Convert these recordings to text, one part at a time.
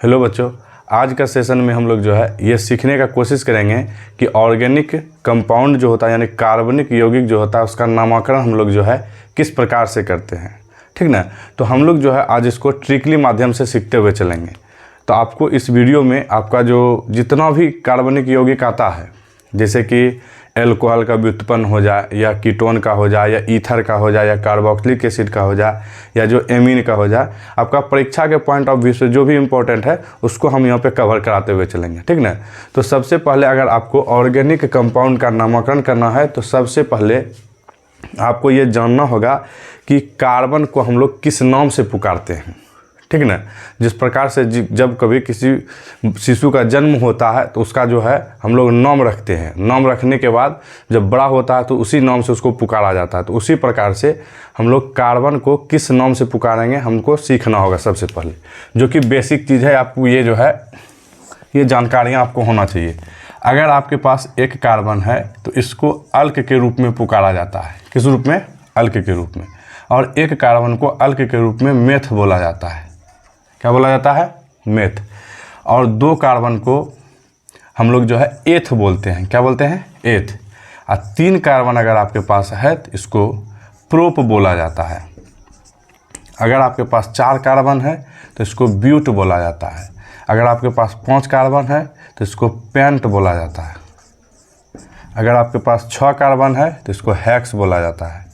Hello बच्चों, आज का सेशन में हम लोग जो है ये सीखने का कोशिश करेंगे कि ऑर्गेनिक कंपाउंड जो होता है यानी कार्बनिक यौगिक जो होता है उसका नामकरण हम लोग जो है किस प्रकार से करते हैं। ठीक ना। तो हम लोग जो है आज इसको ट्रिकली माध्यम से सीखते हुए चलेंगे। तो आपको इस वीडियो में आपका जो जितना भी कार्बनिक यौगिक आता है, जैसे कि एल्कोहल का व्युत्पन्न हो जाए या कीटोन का हो जाए या ईथर का हो जाए या कार्बोक्सिलिक एसिड का हो जाए या जो एमीन का हो जाए, आपका परीक्षा के पॉइंट ऑफ व्यू से जो भी इम्पोर्टेंट है उसको हम यहाँ पे कवर कराते हुए चलेंगे। ठीक ना। तो सबसे पहले अगर आपको ऑर्गेनिक कंपाउंड का नामकरण करना है तो सबसे पहले आपको ये जानना होगा कि कार्बन को हम लोग किस नाम से पुकारते हैं। ठीक ना। जिस प्रकार से जब कभी किसी शिशु का जन्म होता है तो उसका जो है हम लोग नाम रखते हैं, नाम रखने के बाद जब बड़ा होता है तो उसी नाम से उसको पुकारा जाता है। तो उसी प्रकार से हम लोग कार्बन को किस नाम से पुकारेंगे हमको सीखना होगा सबसे पहले, जो कि बेसिक चीज़ है। आपको ये जो है ये जानकारियाँ आपको होना चाहिए। अगर आपके पास एक कार्बन है तो इसको अल्क के रूप में पुकारा जाता है। किस रूप में? अल्क के रूप में। और एक कार्बन को अल्क के रूप में मेथ बोला जाता है। क्या बोला जाता है? मेथ। और दो कार्बन को हम लोग जो है एथ बोलते हैं। क्या बोलते हैं? एथ। और तीन कार्बन अगर आपके पास है तो इसको प्रोप बोला जाता है। अगर आपके पास चार कार्बन है तो इसको ब्यूट बोला जाता है। अगर आपके पास 5 कार्बन है तो इसको पेंट बोला जाता है। अगर आपके पास 6 कार्बन है तो इसको हेक्स बोला जाता है।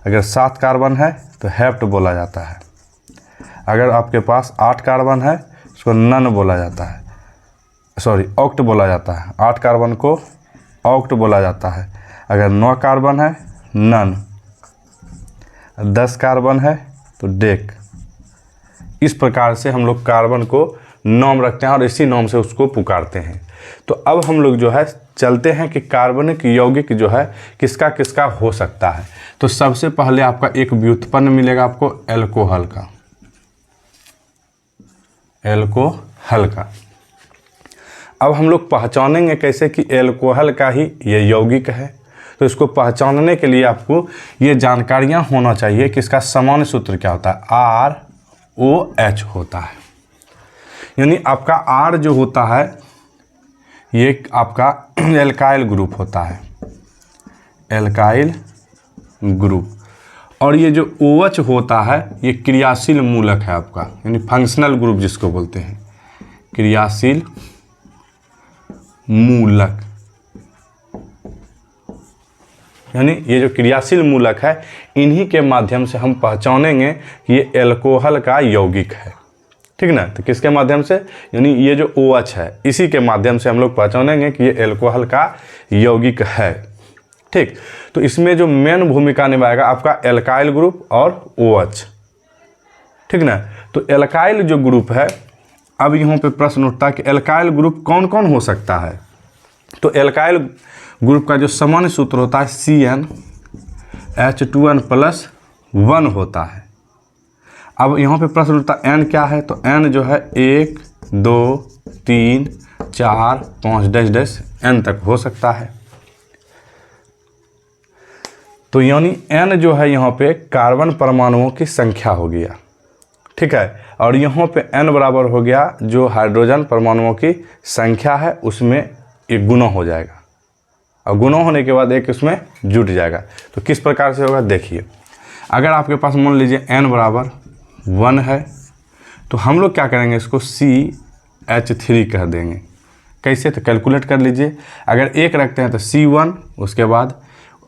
अगर 7 कार्बन है तो हेप्ट बोला जाता है। अगर आपके पास 8 कार्बन है इसको नन बोला जाता है, ऑक्ट बोला जाता है। 8 कार्बन को ऑक्ट बोला जाता है। अगर 9 कार्बन है नन, 10 कार्बन है तो डेक। इस प्रकार से हम लोग कार्बन को नाम रखते हैं और इसी नाम से उसको पुकारते हैं। तो अब हम लोग जो है चलते हैं कि कार्बनिक यौगिक जो है किसका किसका हो सकता है। तो सबसे पहले आपका एक व्युत्पन्न मिलेगा आपको एल्कोहल का। एल्कोहल का अब हम लोग पहचानेंगे कैसे कि एल्कोहल का ही ये यौगिक है। तो इसको पहचानने के लिए आपको ये जानकारियां होना चाहिए कि इसका सामान्य सूत्र क्या होता है। ROH होता है। यानी आपका R जो होता है ये आपका एल्काइल ग्रुप होता है, एल्काइल ग्रुप। और ये जो OH होता है ये क्रियाशील मूलक है आपका, यानी फंक्शनल ग्रुप जिसको बोलते हैं, क्रियाशील मूलक। यानी ये जो क्रियाशील मूलक है इन्हीं के माध्यम से हम पहचानेंगे कि ये एल्कोहल का यौगिक है। ठीक ना। तो किसके माध्यम से? यानी ये जो OH है इसी के माध्यम से हम लोग पहचानेंगे कि ये एल्कोहल का यौगिक है। ठीक। तो इसमें जो मेन भूमिका निभाएगा आपका एल्काइल ग्रुप और OH। ठीक ना। तो एल्काइल जो ग्रुप है, अब यहाँ पे प्रश्न उठता है कि एल्काइल ग्रुप कौन कौन हो सकता है। तो एल्काइल ग्रुप का जो सामान्य सूत्र होता है CnH2n+1 होता है। अब यहाँ पे प्रश्न उठता है N क्या है। तो N जो है 1 2 3 4 5 N तक हो सकता है। तो यानी N जो है यहाँ पे कार्बन परमाणुओं की संख्या हो गया। ठीक है। और यहाँ पे N बराबर हो गया जो हाइड्रोजन परमाणुओं की संख्या है उसमें एक गुना हो जाएगा, और गुना होने के बाद एक उसमें जुट जाएगा। तो किस प्रकार से होगा देखिए। अगर आपके पास मान लीजिए N बराबर 1 है तो हम लोग क्या करेंगे, इसको CH3 कह देंगे। कैसे? तो कैलकुलेट कर लीजिए। अगर 1 रखते हैं तो C1, उसके बाद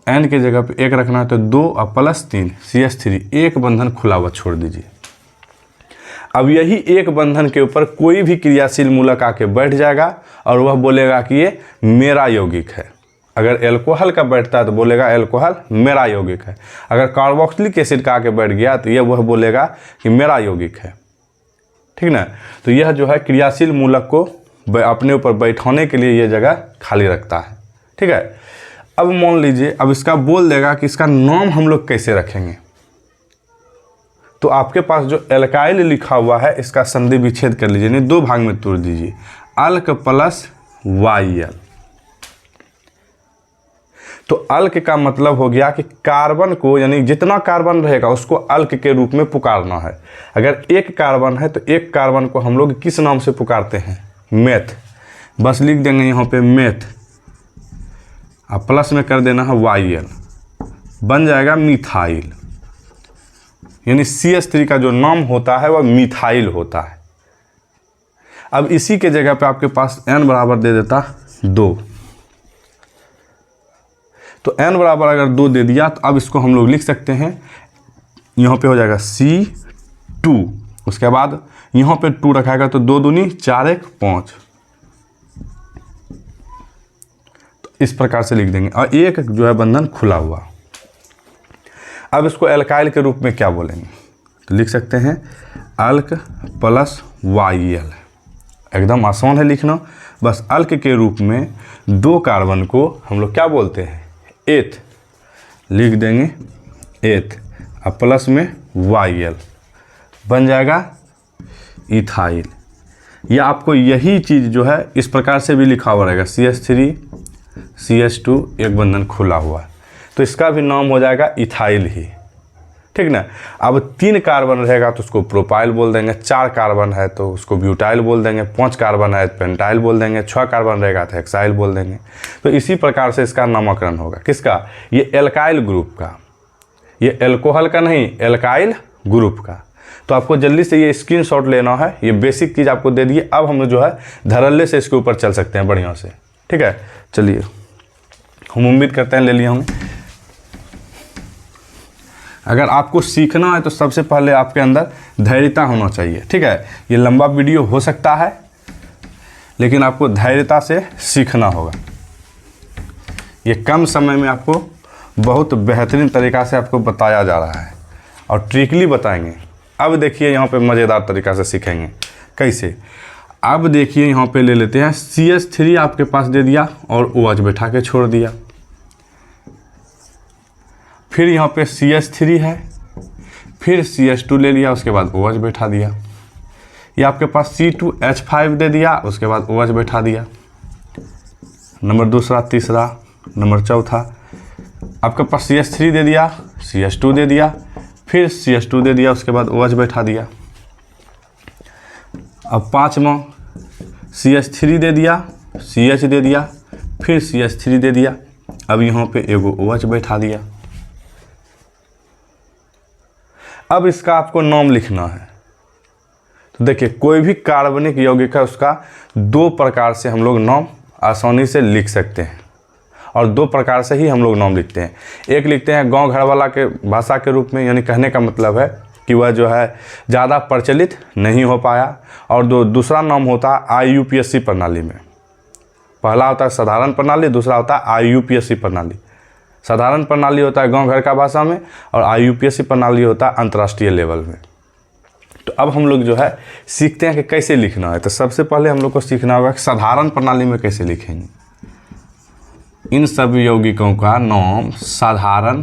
N के जगह पे 1 रखना है तो 2 और +3 CH3, एक बंधन खुला हुआ छोड़ दीजिए। अब यही एक बंधन के ऊपर कोई भी क्रियाशील मूलक आके बैठ जाएगा और वह बोलेगा कि ये मेरा यौगिक है। अगर एल्कोहल का बैठता है तो बोलेगा एल्कोहल मेरा यौगिक है। अगर कार्बोक्सिलिक एसिड का आके बैठ गया तो वह बोलेगा कि मेरा यौगिक है। ठीक ना। तो यह जो है क्रियाशील मूलक को अपने ऊपर बैठाने के लिए ये जगह खाली रखता है। ठीक है। अब मान लीजिए अब इसका बोल देगा कि इसका नाम हम लोग कैसे रखेंगे। तो आपके पास जो एल्काइल लिखा हुआ है इसका संधि विच्छेद कर लीजिए, यानी 2 भाग में तोड़ दीजिए। अल्क +YL। तो अल्क का मतलब हो गया कि कार्बन को, यानी जितना कार्बन रहेगा उसको अल्क के रूप में पुकारना है। अगर एक कार्बन है तो एक कार्बन को हम लोग किस नाम से पुकारते हैं? मेथ। बस लिख देंगे यहाँ पे मेथ, अब प्लस में कर देना है YL, बन जाएगा मिथाइल। यानी CH3 का जो नाम होता है वह मिथाइल होता है। अब इसी के जगह पे आपके पास n बराबर दे देता 2, तो n बराबर अगर 2 दे दिया तो अब इसको हम लोग लिख सकते हैं, यहाँ पे हो जाएगा C2, उसके बाद यहाँ पे 2 रखाएगा तो 2 दूनी 4 1 5, तो इस प्रकार से लिख देंगे। और एक जो है बंधन खुला हुआ। अब इसको एल्काइल के रूप में क्या बोलेंगे? तो लिख सकते हैं अल्क प्लस YL। एकदम आसान है लिखना। बस अल्क के रूप में 2 कार्बन को हम लोग क्या बोलते हैं? एथ। लिख देंगे एथ, अब प्लस में YL, बन जाएगा इथाइल। या आपको यही चीज़ जो है इस प्रकार से भी लिखा हुआ रहेगा, CH3 CH2 एक बंधन खुला हुआ है, तो इसका भी नाम हो जाएगा इथाइल ही, ठीक ना। अब 3 कार्बन रहेगा तो उसको प्रोपाइल बोल देंगे, 4 कार्बन है तो उसको ब्यूटाइल बोल देंगे, 5 कार्बन है तो पेंटाइल बोल देंगे, 6 कार्बन रहेगा तो हेक्साइल बोल देंगे। तो इसी प्रकार से इसका नामकरण होगा। किसका? ये एल्काइल ग्रुप का, ये एल्कोहल का नहीं, एल्काइल ग्रुप का। तो आपको जल्दी से ये स्क्रीनशॉट लेना है। ये बेसिक चीज़ आपको दे दिए। अब हम जो है धड़ल्ले से इसके ऊपर चल सकते हैं बढ़िया से, ठीक है। चलिए, हम उम्मीद करते हैं ले लिए होंगे। अगर आपको सीखना है तो सबसे पहले आपके अंदर धैर्यता होना चाहिए, ठीक है। ये लंबा वीडियो हो सकता है लेकिन आपको धैर्यता से सीखना होगा। ये कम समय में आपको बहुत बेहतरीन तरीक़ा से आपको बताया जा रहा है और ट्रिकली बताएंगे। अब देखिए यहाँ पे मज़ेदार तरीक़ा से सीखेंगे कैसे। अब देखिए यहाँ पे ले लेते हैं CH3 आपके पास दे दिया और OH बैठा के छोड़ दिया। फिर यहाँ पे CH3 है, फिर CH2 ले लिया, उसके बाद OH बैठा दिया। ये आपके पास C2H5 दे दिया, उसके बाद OH बैठा दिया। नंबर दूसरा, तीसरा, नंबर चौथा आपके पास CH3 दे दिया, CH2 दे दिया, फिर CH2 दे दिया, उसके बाद OH बैठा दिया। अब पाँचवा CH3 दे दिया, CH दे दिया, फिर CH3 दे दिया। अब यहाँ पे एगो OH बैठा दिया। अब इसका आपको नाम लिखना है। तो देखिए, कोई भी कार्बनिक यौगिक है उसका 2 प्रकार से हम लोग नाम आसानी से लिख सकते हैं और 2 प्रकार से ही हम लोग नाम लिखते हैं। एक लिखते हैं गांव घर वाला के भाषा के रूप में, यानी कहने का मतलब है कि वह जो है ज़्यादा प्रचलित नहीं हो पाया। और दूसरा नाम होता है IUPAC प्रणाली में। पहला होता है साधारण प्रणाली, दूसरा होता है IUPAC प्रणाली। साधारण प्रणाली होता है गांव घर का भाषा में और IUPAC प्रणाली होता है अंतर्राष्ट्रीय लेवल में। तो अब हम लोग जो है सीखते हैं कि कैसे लिखना है। तो सबसे पहले हम लोग को सीखना होगा कि साधारण प्रणाली में कैसे लिखेंगे। इन सभी यौगिकों का नाम साधारण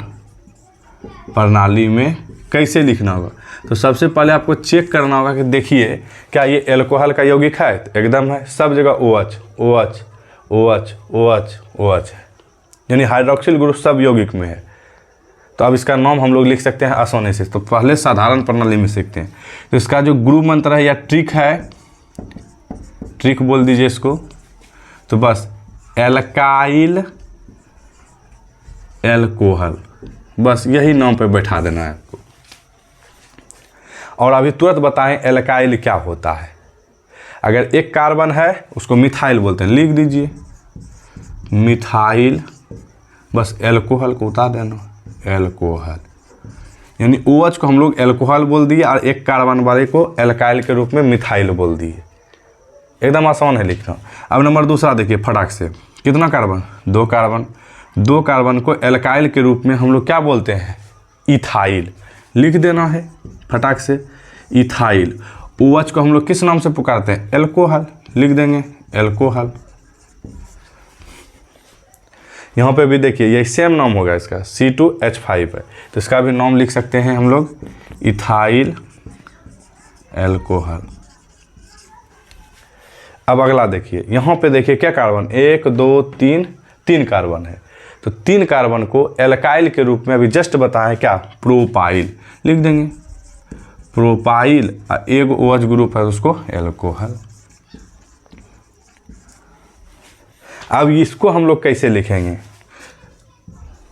प्रणाली में कैसे लिखना होगा। तो सबसे पहले आपको चेक करना होगा कि देखिए क्या ये एल्कोहल का यौगिक है? तो एकदम है, सब जगह OH OH OH OH OH है, यानी हाइड्रोक्सिल ग्रुप सब यौगिक में है। तो अब इसका नाम हम लोग लिख सकते हैं आसानी से। तो पहले साधारण प्रणाली में सीखते हैं। तो इसका जो गुरु मंत्र है या ट्रिक है, ट्रिक बोल दीजिए इसको, तो बस एल्काइल एल्कोहल, बस यही नाम पे बैठा देना है आपको। और अभी तुरंत बताएं एल्काइल क्या होता है। अगर एक कार्बन है उसको मिथाइल बोलते हैं, लिख दीजिए मिथाइल, बस एल्कोहल को उतार देना, एल्कोहल। यानी OH को हम लोग एल्कोहल बोल दिए और एक कार्बन वाले को एल्काइल के रूप में मिथाइल बोल दिए। एकदम आसान है लिखना। अब नंबर दूसरा देखिए फटाक से, कितना कार्बन? 2 कार्बन। 2 कार्बन को एल्काइल के रूप में हम लोग क्या बोलते हैं? इथाइल। लिख देना है फटाक से, इथाइल। OH को हम लोग किस नाम से पुकारते हैं? एल्कोहल। लिख देंगे एल्कोहल। यहाँ पे भी देखिए यही सेम नाम होगा इसका, C2H5 है, तो इसका भी नाम लिख सकते हैं हम लोग इथाइल एल्कोहल। अब अगला देखिए, यहाँ पे देखिए क्या कार्बन? 1 2 3 कार्बन है। तो 3 कार्बन को एल्काइल के रूप में अभी जस्ट बताएं क्या, प्रोपाइल लिख देंगे, प्रोपाइल। एक OH ग्रुप है उसको एल्कोहल। अब इसको हम लोग कैसे लिखेंगे,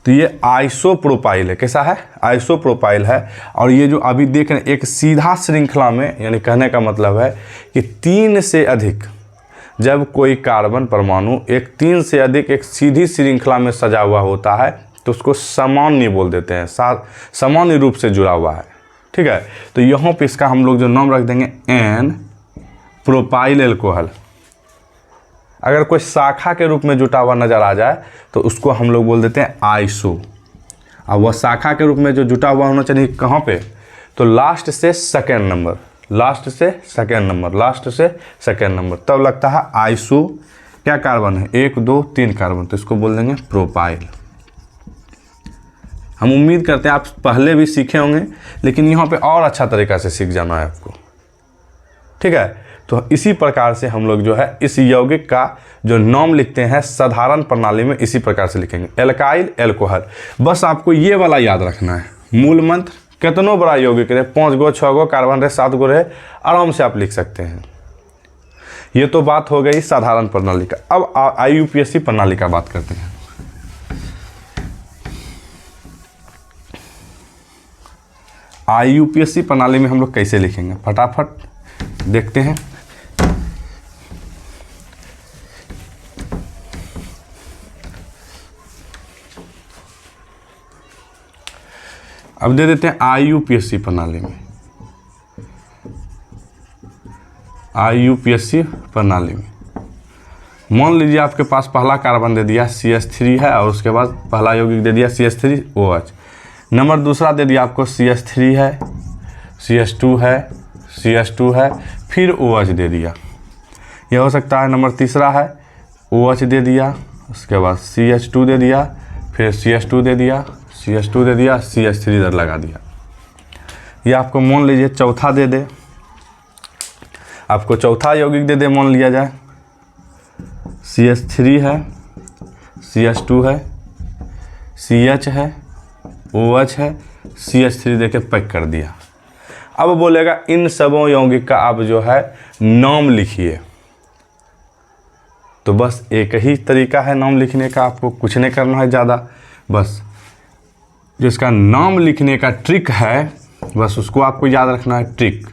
तो ये आइसोप्रोपाइल है। कैसा है, आइसोप्रोपाइल है। और ये जो अभी देख रहे हैं एक सीधा श्रृंखला में, यानी कहने का मतलब है कि 3 से अधिक, जब कोई कार्बन परमाणु एक 3 से अधिक एक सीधी श्रृंखला में सजा हुआ होता है तो उसको सामान्य बोल देते हैं, सामान्य रूप से जुड़ा हुआ है। ठीक है, तो यहाँ पे इसका हम लोग जो नाम रख देंगे एन प्रोपाइल एल्कोहल। अगर कोई शाखा के रूप में जुटा हुआ नज़र आ जाए तो उसको हम लोग बोल देते हैं आइसो। अब वह शाखा के रूप में जो जुटा हुआ होना चाहिए कहाँ पे, तो लास्ट से सेकेंड नंबर, लास्ट से सेकेंड नंबर, लास्ट से सेकेंड नंबर, तब लगता है आइसो। क्या कार्बन है, 1 2 3 कार्बन, तो इसको बोल देंगे प्रोपाइल। हम उम्मीद करते हैं आप पहले भी सीखे होंगे, लेकिन यहाँ पे और अच्छा तरीका से सीख जाना है आपको। ठीक है, तो इसी प्रकार से हम लोग जो है इस यौगिक का जो नाम लिखते हैं साधारण प्रणाली में इसी प्रकार से लिखेंगे, एल्काइल एल्कोहल। बस आपको ये वाला याद रखना है, मूल मंत्र। कितनों बड़ा यौगिक रहे, 5 गो 6 गो कार्बन रहे, 7 गो रहे, आराम से आप लिख सकते हैं। ये तो बात हो गई साधारण प्रणाली का। अब IUPAC प्रणाली का बात करते हैं। IUPAC प्रणाली में हम लोग कैसे लिखेंगे, फटाफट देखते हैं। अब दे देते हैं IUPAC प्रणाली में, IUPAC प्रणाली में मान लीजिए आपके पास पहला कार्बन दे दिया CH3 है, और उसके बाद पहला यौगिक दे दिया CH3OH, नंबर दूसरा दे दिया आपको CH3 है, CH2 है, CH2 है, फिर OH दे दिया। यह हो सकता है नंबर तीसरा है, OH दे दिया, उसके बाद CH2 दे दिया, फिर CH2 दे दिया, CH2 दे दिया, CH3 इधर लगा दिया। ये आपको मान लीजिए चौथा दे दे, आपको चौथा यौगिक दे दे, मान लिया जाए CH3 है, CH2 है, CH है, OH है, CH3 दे के पैक कर दिया। अब बोलेगा इन सबों यौगिक का आप जो है नाम लिखिए। तो बस एक ही तरीका है नाम लिखने का, आपको कुछ नहीं करना है ज़्यादा। बस जो इसका नाम लिखने का ट्रिक है, बस उसको आपको याद रखना है, ट्रिक।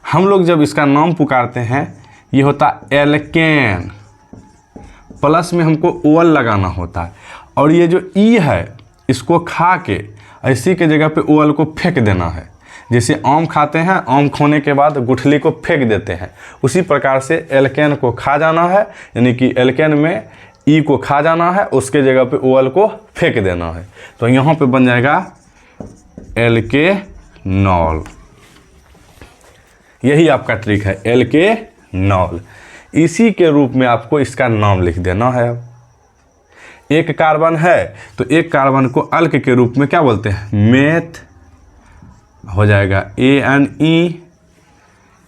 हम लोग जब इसका नाम पुकारते हैं, ये होता एल्केन, प्लस में हमको OL लगाना होता है, और ये जो E है इसको खा के ऐसी के जगह पे OL को फेंक देना है। जैसे आम खाते हैं, आम खोने के बाद गुठली को फेंक देते हैं, उसी प्रकार से एल्केन को खा जाना है, यानी कि एल्केन में E को खा जाना है, उसके जगह पे OL को फेंक देना है। तो यहाँ पे बन जाएगा एल्केनॉल। यही आपका ट्रिक है, एल्केनॉल। इसी के रूप में आपको इसका नाम लिख देना है। एक कार्बन है तो एक कार्बन को अल्क के रूप में क्या बोलते हैं, मेथ हो जाएगा ANE,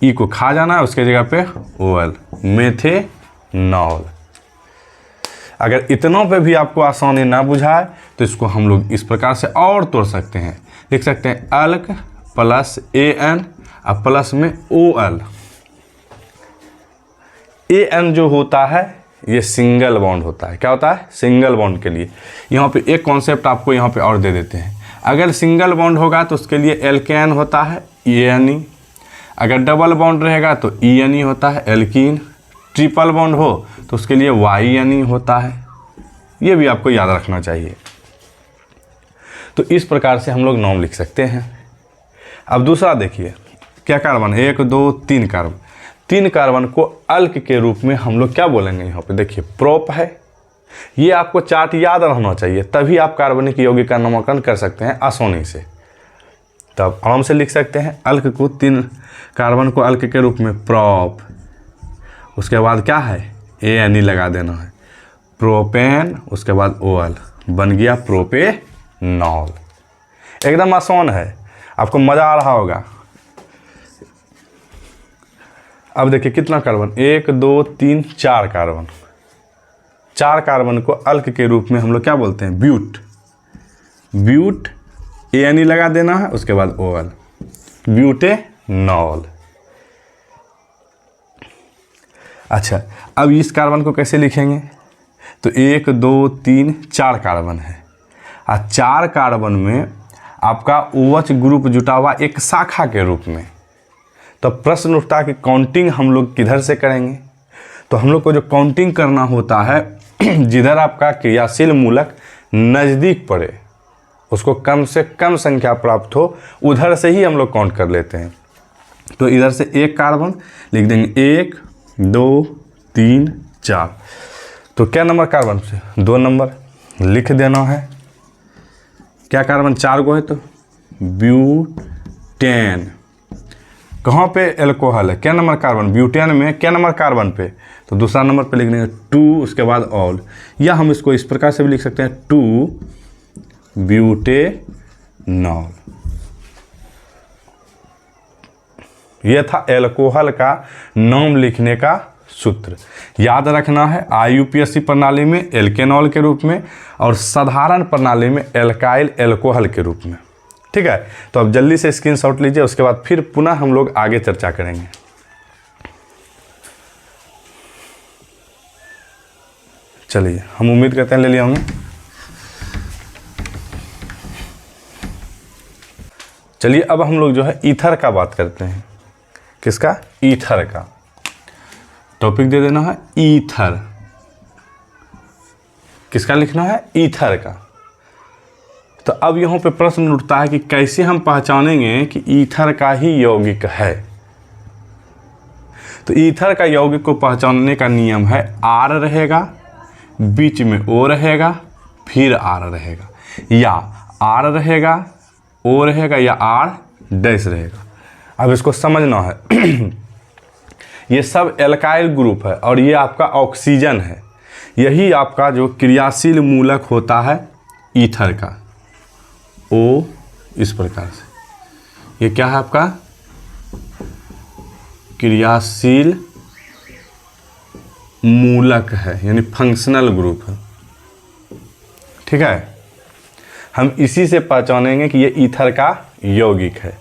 E को खा जाना है, उसके जगह पे OL, मेथेनॉल। अगर इतनों पे भी आपको आसानी ना बुझाए तो इसको हम लोग इस प्रकार से और तोड़ सकते हैं, लिख सकते हैं अल्क प्लस AN और प्लस में OL। AN जो होता है ये सिंगल बॉन्ड होता है। क्या होता है, सिंगल बॉन्ड के लिए। यहाँ पे एक कॉन्सेप्ट आपको यहाँ पे और दे देते हैं, अगर सिंगल बॉन्ड होगा तो उसके लिए एल्केन होता है ANE, अगर डबल बॉन्ड रहेगा तो ENE होता है एल्कीन, ट्रिपल बॉन्ड हो तो उसके लिए YNE होता है। ये भी आपको याद रखना चाहिए। तो इस प्रकार से हम लोग नाम लिख सकते हैं। अब दूसरा देखिए, क्या कार्बन, 1 2 3 कार्बन, 3 कार्बन को अल्क के रूप में हम लोग क्या बोलेंगे, यहाँ पे देखिए प्रोप है। ये आपको चार्ट याद रहना चाहिए, तभी आप कार्बनिक यौगिक का नामकरण कर सकते हैं आसानी से। तब आराम से लिख सकते हैं अल्क को, 3 कार्बन को अल्क के रूप में प्रोप, उसके बाद क्या है ANE लगा देना है, प्रोपेन, उसके बाद OL, बन गया प्रोपेनॉल। एकदम आसान है, आपको मज़ा आ रहा होगा। अब देखिए कितना कार्बन, 1 2 3 4 कार्बन, 4 कार्बन को अल्क के रूप में हम लोग क्या बोलते हैं, ब्यूट। ब्यूट ANE लगा देना है, उसके बाद OL, ब्यूटेनॉल। अच्छा, अब इस कार्बन को कैसे लिखेंगे, तो 1 2 3 4 कार्बन है और 4 कार्बन में आपका OH ग्रुप जुटा हुआ एक शाखा के रूप में। तो प्रश्न उठता है कि काउंटिंग हम लोग किधर से करेंगे, तो हम लोग को जो काउंटिंग करना होता है जिधर आपका क्रियाशील मूलक नज़दीक पड़े, उसको कम से कम संख्या प्राप्त हो, उधर से ही हम लोग काउंट कर लेते हैं। तो इधर से 1 कार्बन लिख देंगे, 1 2 3 4। तो क्या नंबर कार्बन से, 2 नंबर लिख देना है। क्या कार्बन 4 को है, तो ब्यूटेन। कहाँ पे एल्कोहल है, क्या नंबर कार्बन, ब्यूटेन में क्या नंबर कार्बन पे, तो दूसरा नंबर पे लिख देंगे 2, उसके बाद ऑल। या हम इसको इस प्रकार से भी लिख सकते हैं, 2 ब्यूटेनॉल। यह था एल्कोहल का नाम लिखने का सूत्र। याद रखना है, IUPAC प्रणाली में एल्केनॉल के रूप में और साधारण प्रणाली में एल्काइल एल्कोहल के रूप में। ठीक है, तो अब जल्दी से स्क्रीनशॉट लीजिए, उसके बाद फिर पुनः हम लोग आगे चर्चा करेंगे। चलिए, हम उम्मीद करते हैं ले लिए होंगे। चलिए, अब हम लोग जो है ईथर का बात करते हैं। किसका, ईथर का। टॉपिक दे देना है ईथर। किसका लिखना है, ईथर का। तो अब यहाँ पे प्रश्न उठता है कि कैसे हम पहचानेंगे कि ईथर का ही यौगिक है। तो ईथर का यौगिक को पहचानने का नियम है, R रहेगा, बीच में O रहेगा, फिर R रहेगा, या R रहेगा, O रहेगा, या R डैश रहेगा। अब इसको समझना है ये सब एल्काइल ग्रुप है और ये आपका ऑक्सीजन है। यही आपका जो क्रियाशील मूलक होता है ईथर का, O इस प्रकार से। ये क्या है आपका क्रियाशील मूलक है, यानी फंक्शनल ग्रुप है। ठीक है, हम इसी से पहचानेंगे कि ये ईथर का यौगिक है।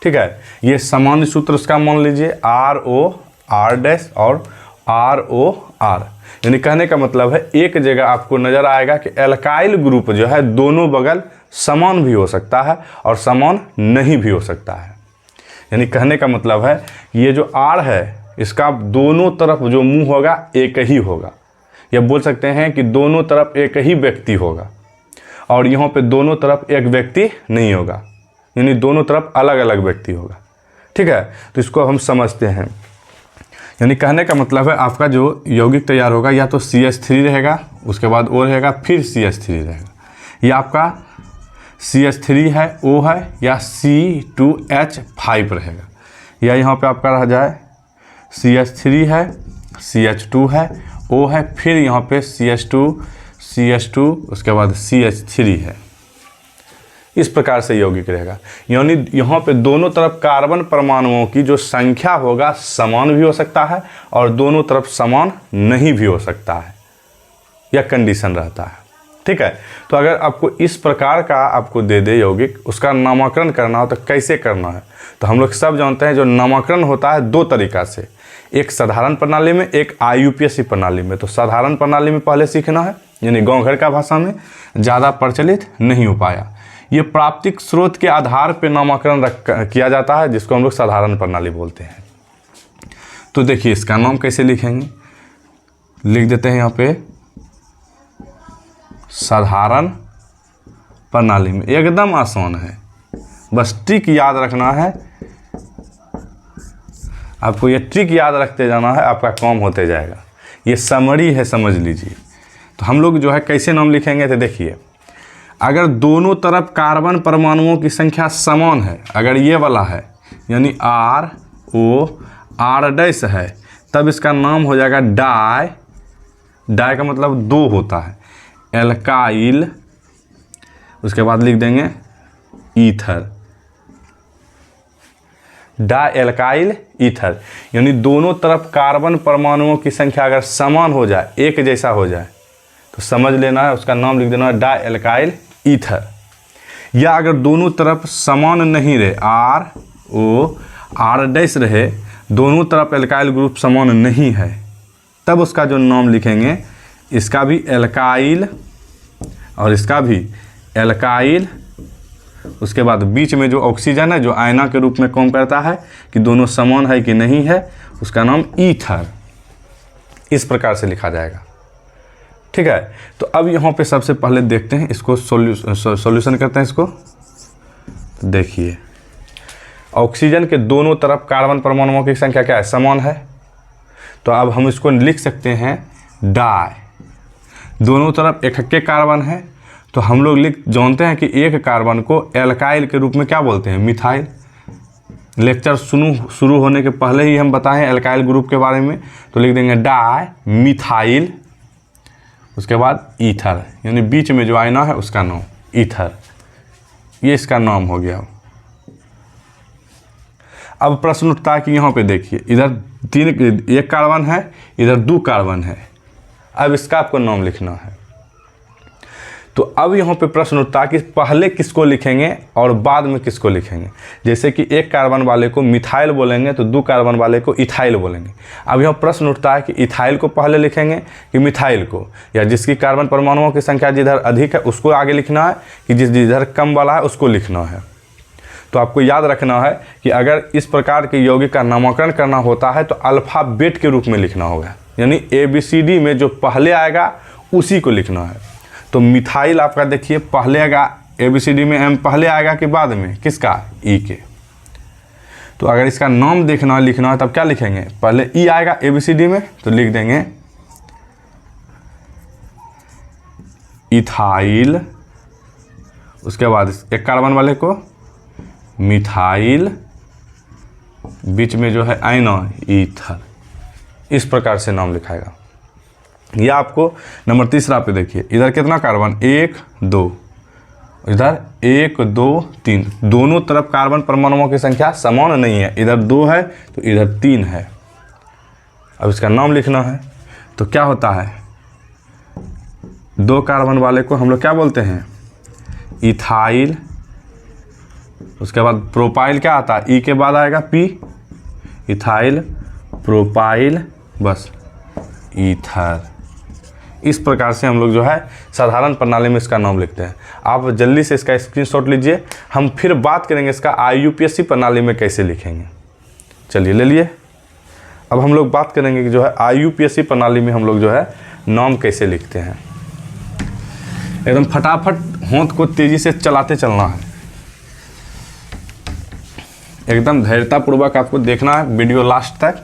ठीक है, ये सामान्य सूत्र उसका मान लीजिए RO R डैश और RO R। यानी कहने का मतलब है, एक जगह आपको नजर आएगा कि एल्काइल ग्रुप जो है दोनों बगल समान भी हो सकता है और समान नहीं भी हो सकता है। यानी कहने का मतलब है, ये जो R है इसका दोनों तरफ जो मुंह होगा एक ही होगा, या बोल सकते हैं कि दोनों तरफ एक ही व्यक्ति होगा, और यहाँ पे दोनों तरफ एक व्यक्ति नहीं होगा, यानी दोनों तरफ अलग अलग व्यक्ति होगा। ठीक है, तो इसको हम समझते हैं। यानी कहने का मतलब है, आपका जो यौगिक तैयार होगा या तो CH3 रहेगा, उसके बाद O रहेगा, फिर CH3 रहेगा, या आपका CH3 है, O है, या C2H5 रहेगा, या यहाँ पे आपका रह जाए CH3 है, CH2 है, O है, फिर यहाँ पे CH2, उसके बाद CH3 है। इस प्रकार से यौगिक रहेगा। यानी यहाँ पे दोनों तरफ कार्बन परमाणुओं की जो संख्या होगा समान भी हो सकता है और दोनों तरफ समान नहीं भी हो सकता है, यह कंडीशन रहता है। ठीक है, तो अगर आपको इस प्रकार का आपको दे दे यौगिक, उसका नामकरण करना हो तो कैसे करना है, तो हम लोग सब जानते हैं जो नामकरण होता है 2 तरीका से, एक साधारण प्रणाली में, एक IUPAC प्रणाली में। तो साधारण प्रणाली में पहले सीखना है, यानी गाँव घर का भाषा में ज़्यादा प्रचलित नहीं हो पाया। ये प्राप्तिक स्रोत के आधार पर नामकरण किया जाता है, जिसको हम लोग साधारण प्रणाली बोलते हैं। तो देखिए इसका नाम कैसे लिखेंगे, लिख देते हैं यहाँ पे साधारण प्रणाली में। एकदम आसान है, बस ट्रिक याद रखना है आपको। ये ट्रिक याद रखते जाना है, आपका काम होते जाएगा। ये समरी है, समझ लीजिए। तो हम लोग जो है कैसे नाम लिखेंगे, तो देखिए, अगर दोनों तरफ कार्बन परमाणुओं की संख्या समान है, अगर ये वाला है यानी RO R डैश है, तब इसका नाम हो जाएगा डाई। डाई का मतलब 2 होता है, एल्काइल, उसके बाद लिख देंगे ईथर, डाई एल्काइल ईथर। यानी दोनों तरफ कार्बन परमाणुओं की संख्या अगर समान हो जाए, एक जैसा हो जाए, तो समझ लेना है, उसका नाम लिख देना है डाई एल्काइल ईथर। या अगर दोनों तरफ समान नहीं रहे, R डैश रहे, दोनों तरफ एल्काइल ग्रुप समान नहीं है, तब उसका जो नाम लिखेंगे, इसका भी एल्काइल और इसका भी एल्काइल, उसके बाद बीच में जो ऑक्सीजन है जो आयना के रूप में काम करता है कि दोनों समान है कि नहीं है, उसका नाम ईथर। इस प्रकार से लिखा जाएगा। ठीक है, तो अब यहाँ पे सबसे पहले देखते हैं इसको, सॉल्यूशन करते हैं इसको। तो देखिए, ऑक्सीजन के दोनों तरफ कार्बन परमाणुओं की संख्या क्या है, समान है। तो अब हम इसको लिख सकते हैं डाई, दोनों तरफ इकट्ठे कार्बन है, तो हम लोग जानते हैं कि एक कार्बन को एल्काइल के रूप में क्या बोलते हैं, मिथाइल। लेक्चर शुरू होने के पहले ही हम बताएं एल्काइल ग्रुप के बारे में, तो लिख देंगे डाई मिथाइल, उसके बाद ईथर, यानी बीच में जो आयना है उसका नाम ईथर, ये इसका नाम हो गया। अब प्रश्न उठता है कि यहाँ पे देखिए, इधर एक कार्बन है, इधर 2 कार्बन है, अब इसका आपको नाम लिखना है। तो अब यहाँ पे प्रश्न उठता है कि पहले किसको लिखेंगे और बाद में किसको लिखेंगे। जैसे कि एक कार्बन वाले को मिथाइल बोलेंगे तो 2 कार्बन वाले को इथाइल बोलेंगे। अब यहाँ प्रश्न उठता है कि इथाइल को पहले लिखेंगे कि मिथाइल को, या जिसकी कार्बन परमाणुओं की संख्या जिधर अधिक है उसको आगे लिखना है कि जिधर कम वाला है उसको लिखना है। तो आपको याद रखना है कि अगर इस प्रकार के यौगिक का नामकरण करना होता है तो अल्फ़ाबेट के रूप में लिखना होगा, यानी ABCD में जो पहले आएगा उसी को लिखना है। तो मिथाइल आपका देखिए पहले आएगा, ABCD में M पहले आएगा कि बाद में, किसका, E के। तो अगर इसका नाम लिखना है तब क्या लिखेंगे, पहले E आएगा ABCD में, तो लिख देंगे इथाइल, उसके बाद एक कार्बन वाले को मिथाइल, बीच में जो है आयना ईथर। इस प्रकार से नाम लिखाएगा। या आपको नंबर 3 पे देखिए, इधर कितना कार्बन, 1 2, इधर 1 2 3, दोनों तरफ कार्बन परमाणुओं की संख्या समान नहीं है, इधर 2 है तो इधर 3 है। अब इसका नाम लिखना है, तो क्या होता है, 2 कार्बन वाले को हम लोग क्या बोलते हैं, इथाइल, उसके बाद प्रोपाइल क्या आता है, ई के बाद आएगा P, इथाइल प्रोपाइल, बस ईथर। इस प्रकार से हम लोग जो है साधारण प्रणाली में इसका नाम लिखते हैं। आप जल्दी से इसका स्क्रीनशॉट लीजिए, हम फिर बात करेंगे इसका IUPAC प्रणाली में कैसे लिखेंगे। चलिए ले लिए। अब हम लोग बात करेंगे कि जो है IUPAC प्रणाली में हम लोग जो है नाम कैसे लिखते हैं। एकदम फटाफट हाथ को तेज़ी से चलाते चलना है, एकदम धैर्यतापूर्वक आपको देखना है वीडियो लास्ट तक।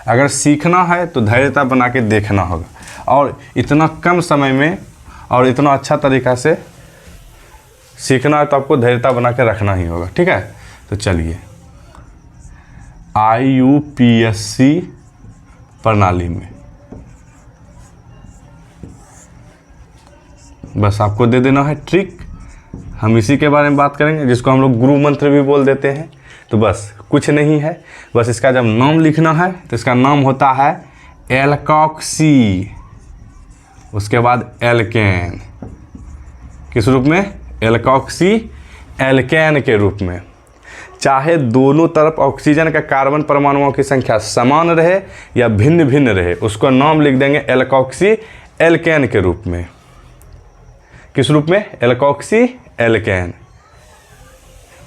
अगर सीखना है तो धैर्यता बना के देखना होगा, और इतना कम समय में और इतना अच्छा तरीक़ा से सीखना है तो आपको धैर्यता बना के रखना ही होगा। ठीक है, तो चलिए IUPAC प्रणाली में बस आपको दे देना है ट्रिक। हम इसी के बारे में बात करेंगे, जिसको हम लोग गुरु मंत्र भी बोल देते हैं। तो बस कुछ नहीं है, बस इसका जब नाम लिखना है तो इसका नाम होता है एल्कॉक्सी, उसके बाद एल्केन। किस रूप में, एल्कॉक्सी एल्केन के रूप में। चाहे दोनों तरफ ऑक्सीजन का कार्बन परमाणुओं की संख्या समान रहे या भिन्न भिन्न रहे, उसको नाम लिख देंगे एल्कॉक्सी एल्केन के रूप में। किस रूप में, एल्कॉक्सी एल्केन।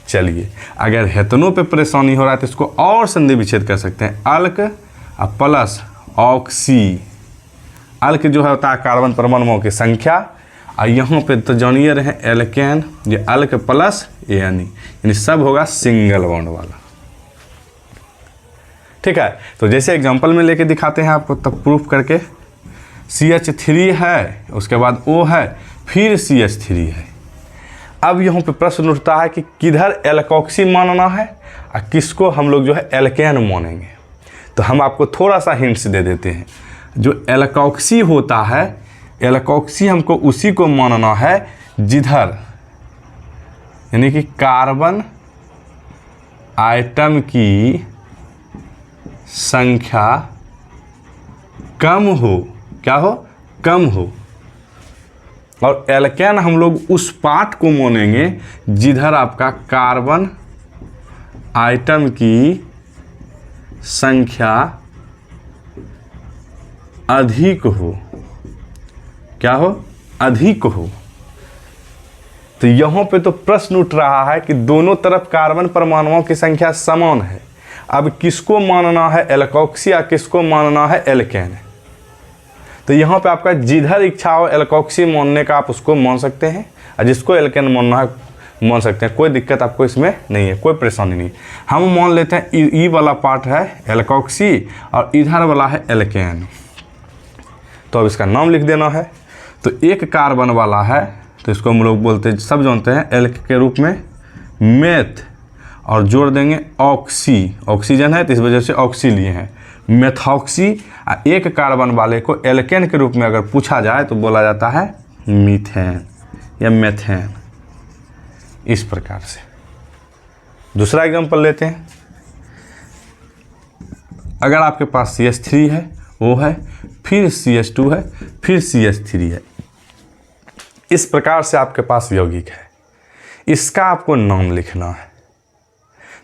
चलिए, अगर हेतनों पे परेशानी हो रहा है तो इसको और संधि विच्छेद कर सकते हैं, अल्क प्लस ऑक्सी। अल्क जो है होता है कार्बन परमाणुओं की संख्या, और यहाँ पे तो जानिए रहे एल्केन, ये अल्क प्लस एन, यानी सब होगा सिंगल बॉन्ड वाला। ठीक है, तो जैसे एग्जांपल में लेके दिखाते हैं आपको, तब प्रूफ करके। CH3 है, उसके बाद O है, फिर CH3 है। अब यहाँ पे प्रश्न उठता है कि किधर एल्कॉक्सी मानना है और किसको हम लोग जो है एल्केन मानेंगे। तो हम आपको थोड़ा सा हिंट्स दे देते हैं। जो एल्कॉक्सी होता है, एल्कॉक्सी हमको उसी को मानना है जिधर, यानी कि कार्बन आइटम की संख्या कम हो, क्या हो, कम हो, और एल्केन हम लोग उस पार्ट को मानेंगे जिधर आपका कार्बन आइटम की संख्या अधिक हो। क्या हो? अधिक हो। तो यहाँ पे तो प्रश्न उठ रहा है कि दोनों तरफ कार्बन परमाणुओं की संख्या समान है। अब किसको मानना है एल्कोक्सी या किसको मानना है एल्केन? तो यहाँ पे आपका जिधर इच्छा हो एल्कोक्सी मानने का आप उसको मान सकते हैं, और जिसको एल्केन मानना है मान सकते हैं। कोई दिक्कत आपको इसमें नहीं है, कोई परेशानी नहीं। हम मान लेते हैं ई वाला पार्ट है एल्कोक्सी और इधर वाला है एल्केन। तो अब इसका नाम लिख देना है। तो एक कार्बन वाला है तो इसको हम लोग बोलते हैं, सब जानते हैं, एल्क के रूप में मेथ, और जोड़ देंगे ऑक्सी। ऑक्सीजन है तो इस वजह से ऑक्सी लिए हैं, मेथॉक्सी। एक कार्बन वाले को एल्केन के रूप में अगर पूछा जाए तो बोला जाता है मीथेन या मेथेन। इस प्रकार से दूसरा एग्जांपल लेते हैं। अगर आपके पास CH3 है, O है, फिर CH2 है, फिर CH3 है, इस प्रकार से आपके पास यौगिक है, इसका आपको नाम लिखना है।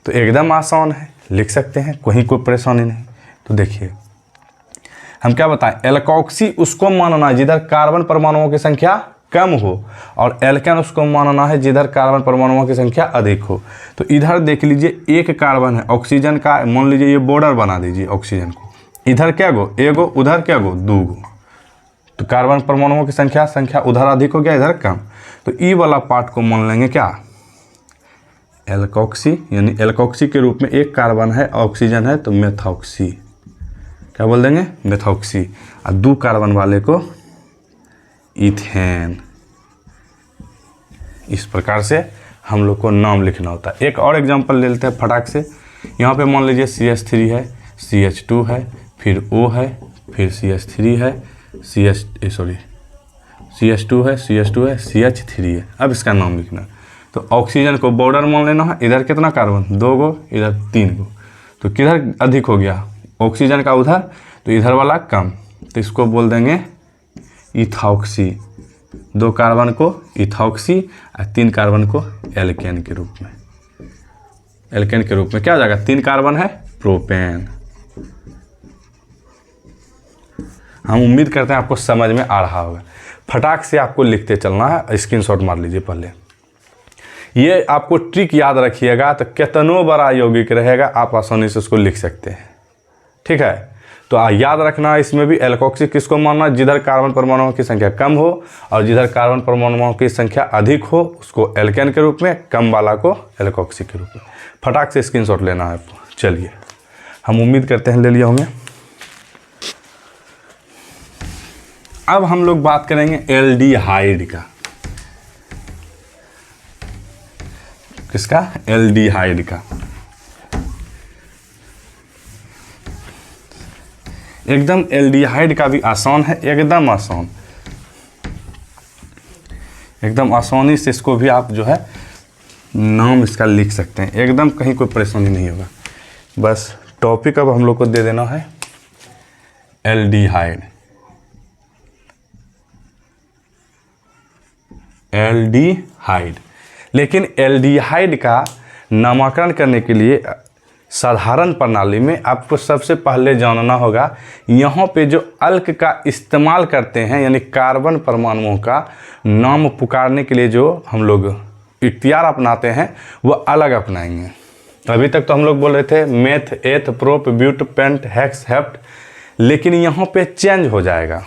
तो एकदम आसान है, लिख सकते हैं, कोई परेशानी नहीं। तो देखिए हम क्या बताएं, एल्कोक्सी उसको मानना है जिधर कार्बन परमाणुओं की संख्या कम हो, और एल्केन उसको मानना है जिधर कार्बन परमाणुओं की संख्या अधिक हो। तो इधर देख लीजिए एक कार्बन है ऑक्सीजन का, मान लीजिए ये बॉर्डर बना दीजिए ऑक्सीजन को, इधर क्या गो एगो, उधर क्या गो दूगो। तो कार्बन परमाणुओं की संख्या उधर अधिक हो गया, इधर कम। तो ई वाला पार्ट को मान लेंगे क्या एल्कोक्सी, यानी एल्कोक्सी के रूप में एक कार्बन है, ऑक्सीजन है, तो मेथॉक्सी। क्या बोल देंगे? मेथॉक्सी। और दो कार्बन वाले को इथेन। इस प्रकार से हम लोग को नाम लिखना होता है। एक और एग्जांपल ले लेते हैं फटाक से। यहाँ पे मान लीजिए CH3 है, CH2 है, फिर O है, फिर CH3 है, CH2 है, CH3 है। अब इसका नाम लिखना। तो ऑक्सीजन को बॉर्डर मान लेना है, इधर कितना कार्बन, 2 गो, इधर 3 गो। तो किधर अधिक हो गया ऑक्सीजन का उधर, तो इधर वाला कम, तो इसको बोल देंगे इथॉक्सी। 2 कार्बन को इथॉक्सी और 3 कार्बन को एल्केन के रूप में। एल्केन के रूप में क्या हो जाएगा, 3 कार्बन है प्रोपेन। हम उम्मीद करते हैं आपको समझ में आ रहा होगा। फटाक से आपको लिखते चलना है, स्क्रीनशॉट मार लीजिए पहले। ये आपको ट्रिक याद रखिएगा, तो कितनों बड़ा यौगिक रहेगा आप आसानी से उसको लिख सकते हैं। ठीक है, तो याद रखना इसमें भी एल्कोक्सी किसको मानना, जिधर कार्बन परमाणुओं की संख्या कम हो, और जिधर कार्बन परमाणुओं की संख्या अधिक हो उसको एल्केन के रूप में, कम वाला को एल्कोक्सी के रूप में। फटाक से स्क्रीनशॉट लेना है आपको। चलिए, हम उम्मीद करते हैं ले लिया होंगे। अब हम लोग बात करेंगे एल्डिहाइड का। किसका? एल्डिहाइड का। एकदम एल्डिहाइड का भी आसान है, एकदम आसान, एकदम आसानी से इसको भी आप जो है नाम इसका लिख सकते हैं, एकदम कहीं कोई परेशानी नहीं होगा। बस टॉपिक अब हम लोग को दे देना है एल्डिहाइड। एल्डिहाइड, लेकिन एल्डिहाइड का नामकरण करने के लिए साधारण प्रणाली में आपको सबसे पहले जानना होगा, यहाँ पे जो अल्क का इस्तेमाल करते हैं, यानी कार्बन परमाणुओं का नाम पुकारने के लिए जो हम लोग इख्तियार अपनाते हैं वो अलग अपनाएंगे। अभी तक तो हम लोग बोल रहे थे meth, eth, prop, but, pent, hex, hept, लेकिन यहाँ पे चेंज हो जाएगा।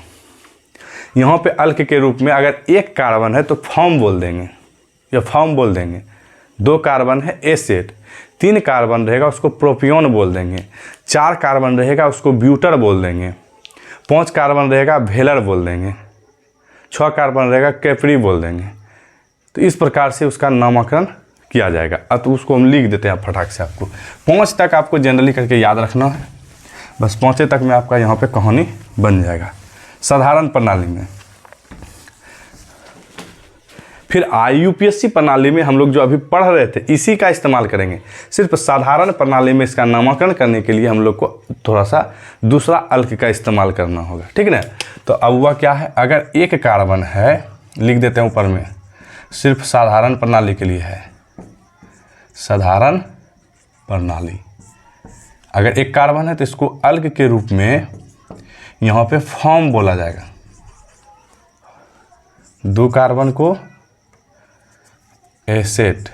यहाँ पे अल्क के रूप में अगर एक कार्बन है तो फॉर्म बोल देंगे या फॉर्म बोल देंगे। 2 कार्बन है एसेट, 3 कार्बन रहेगा उसको प्रोपियोन बोल देंगे, 4 कार्बन रहेगा उसको ब्यूटर बोल देंगे, 5 कार्बन रहेगा वेलर बोल देंगे, 6 कार्बन रहेगा कैप्री बोल देंगे। तो इस प्रकार से उसका नामकरण किया जाएगा। अब तो उसको हम लिख देते हैं फटाक से। आपको 5 तक आपको जनरली करके याद रखना है, बस 5 तक में आपका यहाँ पे कहानी बन जाएगा साधारण प्रणाली में। फिर IUPAC प्रणाली में हम लोग जो अभी पढ़ रहे थे इसी का इस्तेमाल करेंगे। सिर्फ साधारण प्रणाली में इसका नामकरण करने के लिए हम लोग को थोड़ा सा दूसरा अल्क का इस्तेमाल करना होगा, ठीक ना। तो अब वह क्या है, अगर एक कार्बन है लिख देते हैं ऊपर में, सिर्फ साधारण प्रणाली के लिए है, साधारण प्रणाली। अगर एक कार्बन है तो इसको अल्क के रूप में यहाँ पे फॉर्म बोला जाएगा। 2 कार्बन को एसेट,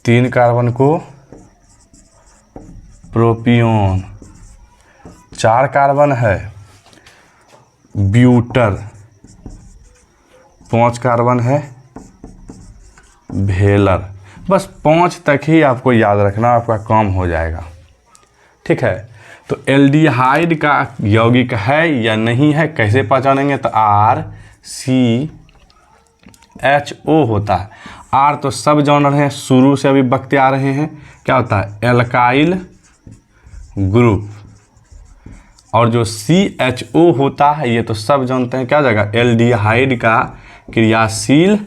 3 कार्बन को प्रोपियोन, 4 कार्बन है ब्यूटर, 5 कार्बन है भेलर। बस 5 तक ही आपको याद रखना, आपका काम हो जाएगा। ठीक है, तो एल्डिहाइड का यौगिक है या नहीं है कैसे पहचानेंगे? तो RCHO होता है। R तो सब जॉनर हैं, शुरू से अभी बकते आ रहे हैं। क्या होता है? Alkyl group. और जो CHO होता है ये तो सब जानते हैं, क्या जाएगा? एल्डिहाइड का क्रियाशील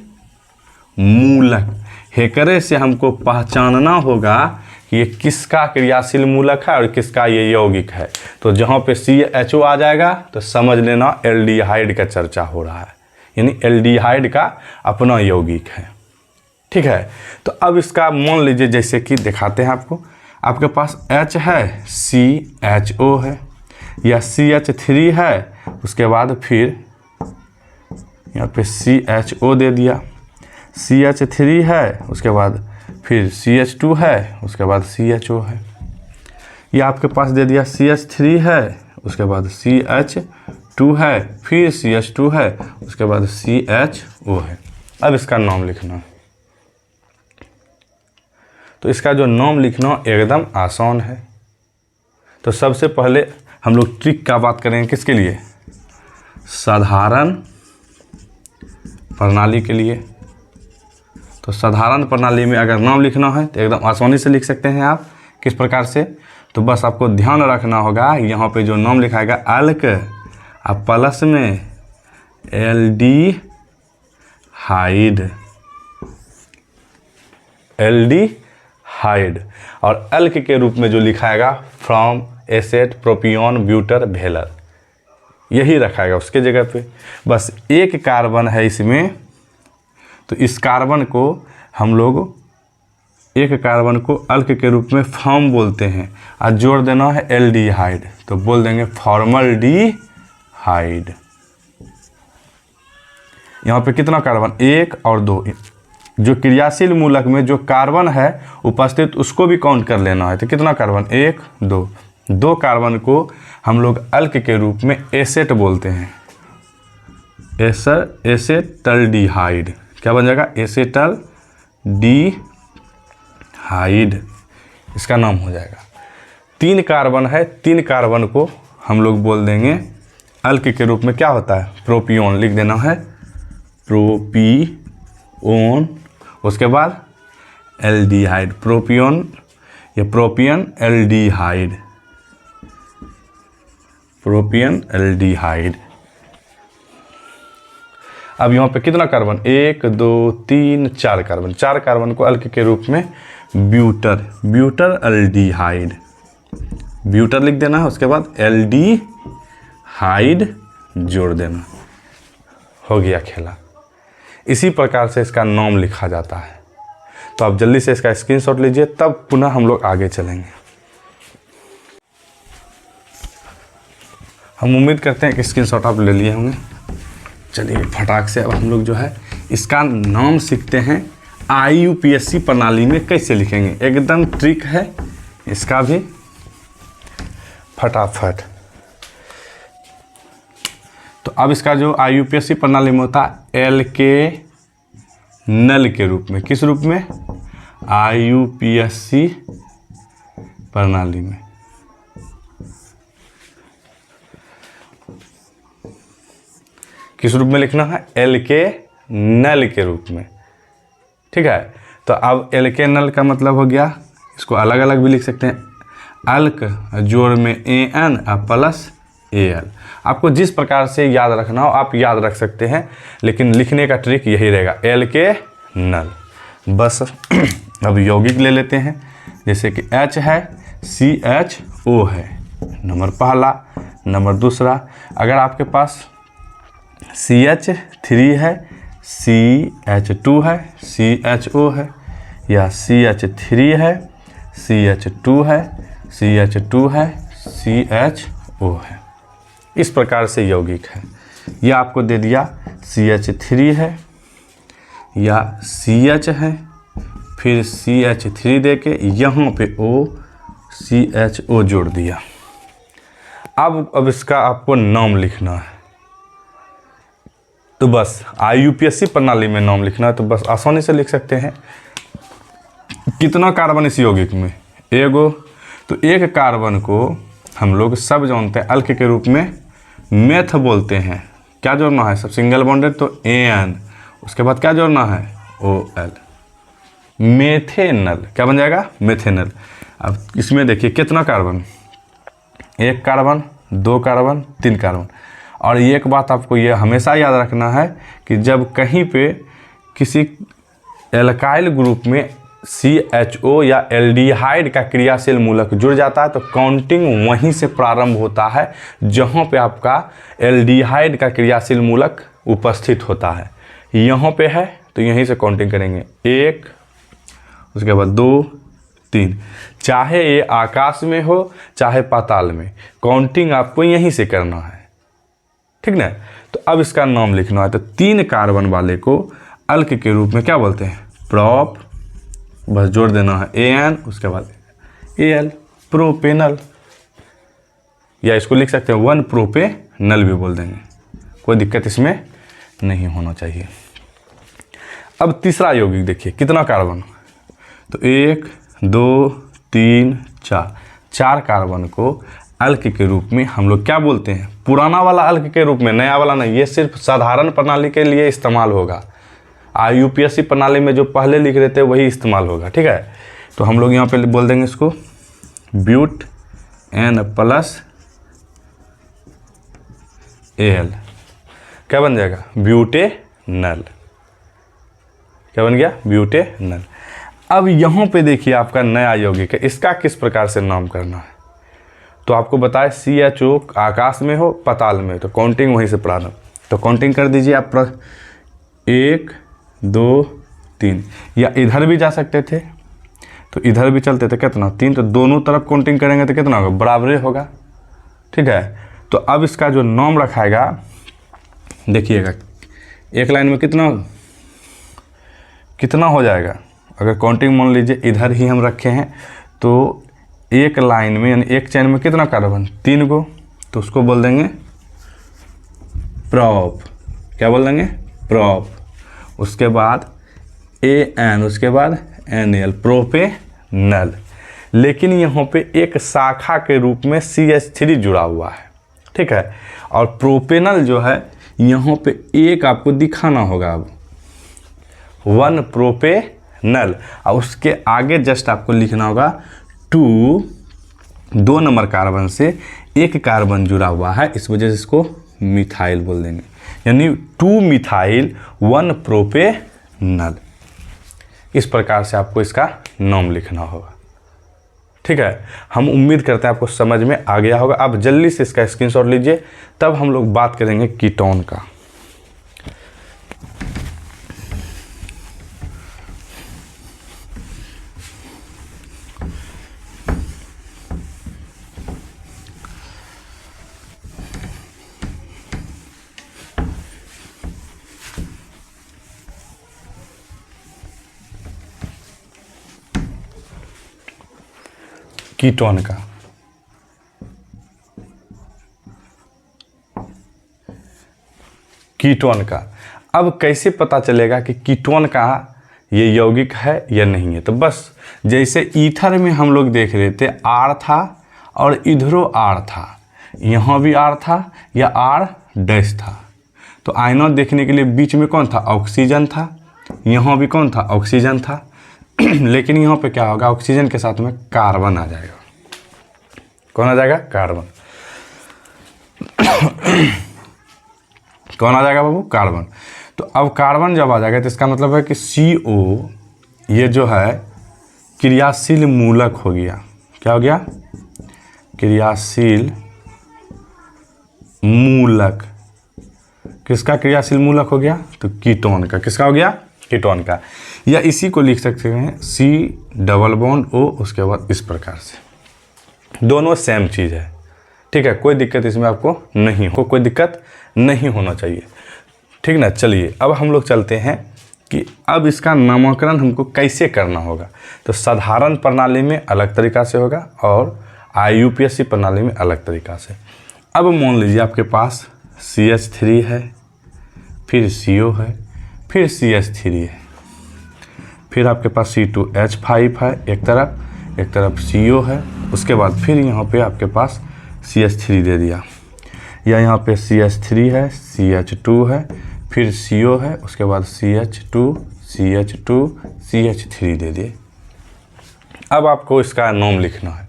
मूलक। हेकरे से हमको पहचानना होगा कि ये किसका क्रियाशील मूलक है और किसका ये यौगिक है। तो जहाँ पे CHO आ जाएगा तो समझ लेना एल्डिहाइड का चर्चा हो रहा है, यानी एल्डिहाइड का अपना यौगिक है। ठीक है, तो अब इसका मान लीजिए जैसे कि दिखाते हैं आपको, आपके पास H है, CHO है, या CH3 है, उसके बाद फिर यहाँ पे CHO दे दिया, CH3 है, उसके बाद फिर CH2 है, उसके बाद CHO है। ये आपके पास दे दिया CH3 है, उसके बाद CH2 है, फिर CH2 है, उसके बाद CHO है। अब इसका नाम लिखना, तो इसका जो नाम लिखना एकदम आसान है। तो सबसे पहले हम लोग ट्रिक का बात करेंगे, किसके लिए? साधारण प्रणाली के लिए। तो साधारण प्रणाली में अगर नाम लिखना है तो एकदम आसानी से लिख सकते हैं आप। किस प्रकार से? तो बस आपको ध्यान रखना होगा, यहाँ पे जो नाम लिखाएगा अल्क, अब प्लस में एल्डिहाइड, एल्डिहाइड, और अल्क के रूप में जो लिखाएगा फ्रॉम एसेट, प्रोपियोन, ब्यूटर, भेलर, यही रखाएगा उसके जगह पे। बस 1 कार्बन है इसमें, तो इस कार्बन को हम लोग 1 कार्बन को अल्क के रूप में फॉर्म बोलते हैं, और जोड़ देना है एल्डिहाइड, तो बोल देंगे फॉर्मल्डिहाइड। यहाँ पे कितना कार्बन? 1 और 2। जो क्रियाशील मूलक में जो कार्बन है उपस्थित उसको भी काउंट कर लेना है। तो कितना कार्बन? 1, 2। 2 कार्बन को हम लोग अल्क के रूप में एसेट बोलते हैं, एसेटल्डिहाइड। क्या बन जाएगा? एसेटल्डिहाइड, इसका नाम हो जाएगा। 3 कार्बन है, 3 कार्बन को हम लोग बोल देंगे अल्क के रूप में, क्या होता है? प्रोपियोन, लिख देना है प्रोपियोन, उसके बाद एल्डिहाइड, प्रोपियोन या प्रोपियन एल्डिहाइड, प्रोपियन एल्डिहाइड। अब यहाँ पे कितना कार्बन? 1, 2, 3, 4 कार्बन। 4 कार्बन को अल्क के रूप में ब्यूटर, ब्यूटर एल्डिहाइड, ब्यूटर लिख देना है, उसके बाद एल्डिहाइड जोड़ देना, हो गया खेला। इसी प्रकार से इसका नाम लिखा जाता है। तो आप जल्दी से इसका स्क्रीनशॉट लीजिए, तब पुनः हम लोग आगे चलेंगे। हम उम्मीद करते हैं कि स्क्रीनशॉट आप ले लिए होंगे। चलिए फटाक से अब हम लोग जो है इसका नाम सीखते हैं। IUPAC प्रणाली में कैसे लिखेंगे, एकदम ट्रिक है इसका भी, फटाफट। तो अब इसका जो IUPAC प्रणाली में होता है एल्केनल के रूप में। किस रूप में? IUPAC प्रणाली में। किस रूप में लिखना है? एल्केनल के रूप में। ठीक है, तो अब एल्केनल का मतलब हो गया, इसको अलग अलग भी लिख सकते हैं, अल्क जोड़ में AN प्लस AL। आपको जिस प्रकार से याद रखना हो आप याद रख सकते हैं, लेकिन लिखने का ट्रिक यही रहेगा, एल्केनल। बस अब यौगिक ले लेते हैं, जैसे कि H है, CHO है, नंबर पहला। नंबर दूसरा, अगर आपके पास CH3 है, CH2 है, CHO है, या CH3 है, CH2 है, CH2 है, CHO है। इस प्रकार से यौगिक है। यह आपको दे दिया CH3 है या CH है, फिर CH3 दे के यहाँ पे O CHO जोड़ दिया। अब इसका आपको नाम लिखना है। तो बस IUPAC प्रणाली में नाम लिखना है, तो बस आसानी से लिख सकते हैं। कितना कार्बन इस यौगिक में? एगो। तो एक कार्बन को हम लोग सब जानते हैं अल्क के रूप में मेथ बोलते हैं। क्या जोड़ना है? सब सिंगल बॉन्डेड तो AN, उसके बाद क्या जोड़ना है? OL, मेथेनल। क्या बन जाएगा? मेथेनल। अब इसमें देखिए कितना कार्बन, एक कार्बन, दो कार्बन, तीन कार्बन। और एक बात आपको ये हमेशा याद रखना है कि जब कहीं पे किसी एल्काइल ग्रुप में CHO या एल्डिहाइड का क्रियाशील मूलक जुड़ जाता है तो काउंटिंग वहीं से प्रारंभ होता है जहाँ पे आपका एल्डिहाइड का क्रियाशील मूलक उपस्थित होता है। यहाँ पे है तो यहीं से काउंटिंग करेंगे, एक, उसके बाद दो, तीन। चाहे ये आकाश में हो चाहे पाताल में, काउंटिंग आपको यहीं से करना है, ठीक ना। तो अब इसका नाम लिखना है। तो तीन कार्बन वाले को अल्क के रूप में क्या बोलते हैं? प्रोप, बस जोड़ देना है AN, उसके बाद AL, प्रोपेनल। या इसको लिख सकते हैं 1 प्रोपेनल भी बोल देंगे, कोई दिक्कत इसमें नहीं होना चाहिए। अब तीसरा यौगिक देखिए कितना कार्बन, तो 1 2 3 4, 4 कार्बन को अल्क के रूप में हम लोग क्या बोलते हैं? पुराना वाला अल्क के रूप में, नया वाला नहीं। ये सिर्फ साधारण प्रणाली के लिए इस्तेमाल होगा। IUPAC प्रणाली में जो पहले लिख रहे थे वही इस्तेमाल होगा, ठीक है। तो हम लोग यहाँ पे बोल देंगे इसको ब्यूट N प्लस AL। क्या बन जाएगा? ब्यूटेनल। क्या बन गया? ब्यूटेनल। अब यहाँ पे देखिए आपका नया यौगिक है, इसका किस प्रकार से नाम करना है। तो आपको बताए CHO आकाश में हो पाताल में, तो काउंटिंग वहीं से प्रारंभ। तो काउंटिंग कर दीजिए आप, 1 2 3। या इधर भी जा सकते थे तो इधर भी चलते थे, कितना? 3। तो दोनों तरफ काउंटिंग करेंगे तो कितना होगा? बराबर होगा, ठीक है। तो अब इसका जो नाम रखाएगा देखिएगा, एक लाइन में कितना हो जाएगा। अगर काउंटिंग मान लीजिए इधर ही हम रखे हैं तो एक लाइन में यानी एक चैन में कितना कार्बन? 3 गो। तो उसको बोल देंगे प्रोप। क्या बोल देंगे? प्रोप। उसके बाद AN, उसके बाद NL, प्रोपेनल। लेकिन यहाँ पे एक शाखा के रूप में CH3 जुड़ा हुआ है, ठीक है। और प्रोपेनल जो है यहाँ पे एक आपको दिखाना होगा, अब 1 प्रोपेनल। और उसके आगे जस्ट आपको लिखना होगा 2 नंबर कार्बन से एक कार्बन जुड़ा हुआ है, इस वजह से इसको मिथाइल बोल देंगे, यानी 2 मिथाइल 1 प्रोपेनल। इस प्रकार से आपको इसका नाम लिखना होगा, ठीक है। हम उम्मीद करते हैं आपको समझ में आ गया होगा। आप जल्दी से इसका स्क्रीनशॉट लीजिए, तब हम लोग बात करेंगे कीटोन का। कीटोन का अब कैसे पता चलेगा कि कीटोन का ये यौगिक है या नहीं है। तो बस जैसे ईथर में हम लोग देख रहे थे R था और इधरों R था, यहाँ भी R था या R डैश था। तो आयनों देखने के लिए बीच में कौन था? ऑक्सीजन था। यहाँ भी कौन था? ऑक्सीजन था। लेकिन यहाँ पे क्या होगा? ऑक्सीजन के साथ में कार्बन आ जाएगा। कौन आ जाएगा? कार्बन। कौन आ जाएगा बाबू? कार्बन। तो अब कार्बन जब आ जाएगा तो इसका मतलब है कि CO ये जो है क्रियाशील मूलक हो गया। क्या हो गया? क्रियाशील मूलक। किसका क्रियाशील मूलक हो गया? तो कीटोन का। किसका हो गया? कीटोन का। या इसी को लिख सकते हैं C डबल बॉन्ड O, उसके बाद इस प्रकार से। दोनों सेम चीज़ है, ठीक है, कोई दिक्कत इसमें आपको नहीं हो, कोई दिक्कत नहीं होना चाहिए, ठीक ना। चलिए अब हम लोग चलते हैं कि अब इसका नामकरण हमको कैसे करना होगा। तो साधारण प्रणाली में अलग तरीका से होगा और IUPAC प्रणाली में अलग तरीका से। अब मान लीजिए आपके पास CH3 है, फिर CO है, फिर CH3 है, फिर आपके पास C2H5 है एक तरफ CO है, उसके बाद फिर यहाँ पे आपके पास CH3 दे दिया, या यहाँ पे CH3 है, CH2 है, फिर CO है, उसके बाद CH2 CH2 CH3 दे दिए। अब आपको इसका नाम लिखना है,